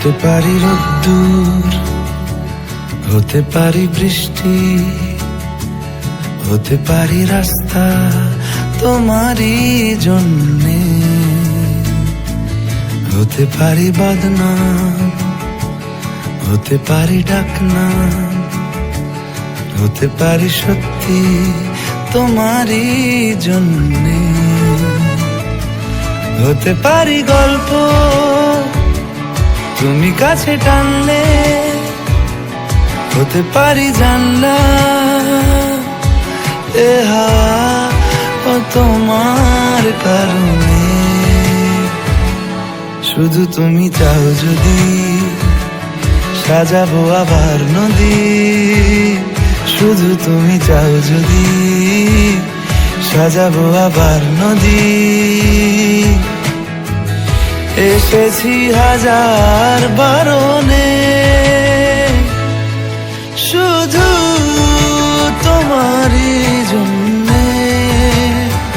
হতে পারি রোদ্দুর, হতে পারি বৃষ্টি, হতে পারি রাস্তা তোমারই জন্যে, হতে পারি বদনাম, হতে পারি ডাকনাম, হতে পারি সত্যি তোমারই জন্যে, হতে পারি গল্প তুমি কাছে টানলে, হতে পারি জানলা এ হাওয়া ও তোমার কারণে। শুধু তুমি চাও যদি সাজাবো আবার নদী, শুধু তুমি চাও যদি সাজাবো আবার নদী। এসেছি হাজার বারণে